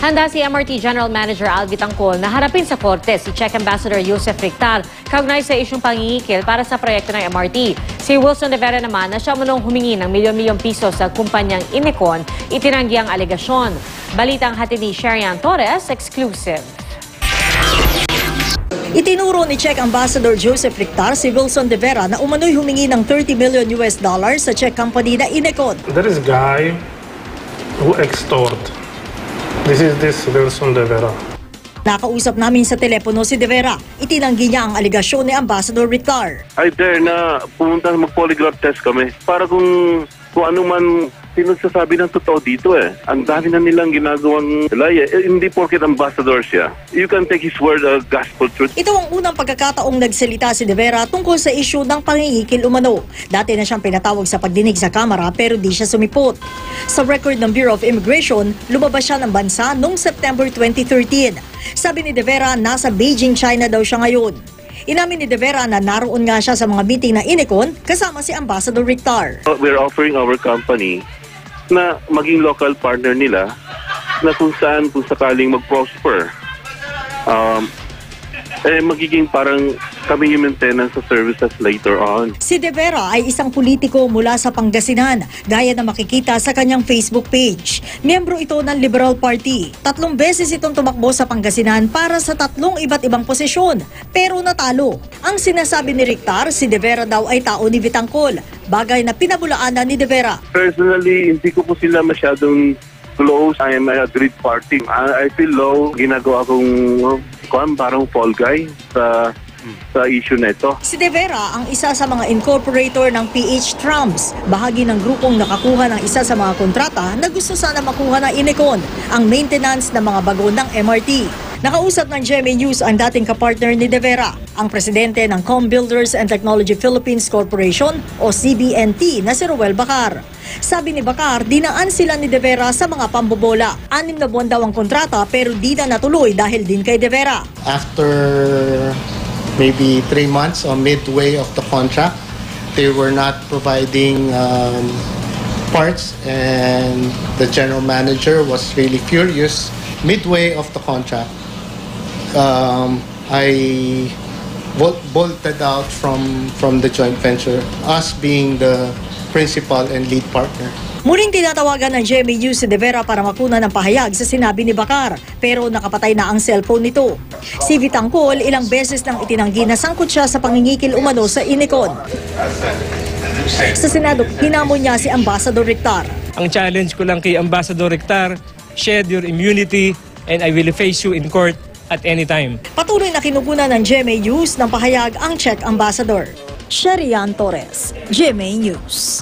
Handa si MRT General Manager Alvi Tangcol na harapin sa korte si Czech Ambassador Josef Rictar kaugnay sa isyung pangingikil para sa proyekto ng MRT. Si Wilson de Vera naman na siya munong humingi ng milyon-milyong piso sa kumpanyang Inecon, itinanggi ang alegasyon. Balitang hatid ni Sherian Torres, exclusive. Itinuro ni Czech Ambassador Josef Rictar si Wilson de Vera na umano'y humingi ng $30 million sa Czech company na Inecon. There is a guy who extort. This Wilson de Vera. Nakausap namin sa telepono si de Vera. Itinanggi niya ang aligasyon ni Ambassador Rictar. I dare na pumunta mag-polygraph test kami para kung ano man pinagsasabi ng totoo dito eh. Ang dami na nilang ginagawang laya. Hindi porket ambassador siya. You can take his word as gospel truth. Ito ang unang pagkakataong nagsalita si de Vera tungkol sa isyu ng pangingikil umano. Dati na siyang pinatawag sa pagdinig sa kamera pero di siya sumipot. Sa record ng Bureau of Immigration, lumabas siya ng bansa noong September 2013. Sabi ni de Vera, nasa Beijing, China daw siya ngayon. Inamin ni de Vera na naroon nga siya sa mga meeting ng Inecon kasama si Ambassador Rictar. We're offering our company na maging local partner nila na kung sakaling mag-prosper, magiging parang kami yung maintenance sa services later on. Si de Vera ay isang politiko mula sa Pangasinan, gaya na makikita sa kanyang Facebook page. Miyembro ito ng Liberal Party. 3 beses itong tumakbo sa Pangasinan para sa 3 iba't ibang posisyon, pero natalo. Ang sinasabi ni Rictar, si de Vera daw ay tao ni Vitangcol, bagay na pinabulaanan ni de Vera. Personally, hindi ko po sila masyadong close. I am a great party. I feel low. Ginagawa kong parang fall guy sa issue na ito. Si de Vera ang isa sa mga incorporator ng PH Trams, bahagi ng grupong nakakuha ng isa sa mga kontrata na gusto sana makuha ng Inecon, ang maintenance ng mga bago ng MRT. Nakausap ng GMA News ang dating kapartner ni de Vera, ang presidente ng Com Builders and Technology Philippines Corporation o CBNT na si Roel Bacar. Sabi ni Bacar, dinaan sila ni de Vera sa mga pambobola. 6 na buwan daw ang kontrata pero di na natuloy dahil din kay de Vera. After maybe 3 months or midway of the contract, they were not providing parts and the general manager was really furious. Midway of the contract, I bolted out from the joint venture, us being the principal and lead partner. Muling tinatawagan ng GMA News si de Vera para makuna ng pahayag sa sinabi ni Bacar, pero nakapatay na ang cellphone nito. Si Vitangcol ilang beses nang itinanggi na sangkot siya sa pangingikil umano sa Inecon. Sa Senado, hinamon niya si Ambassador Rictar. Ang challenge ko lang kay Ambassador Rictar, shed your immunity and I will face you in court at any time. Patuloy na kinukunan ng GMA News ng pahayag ang Czech Ambassador. Sherian Torres, GMA News.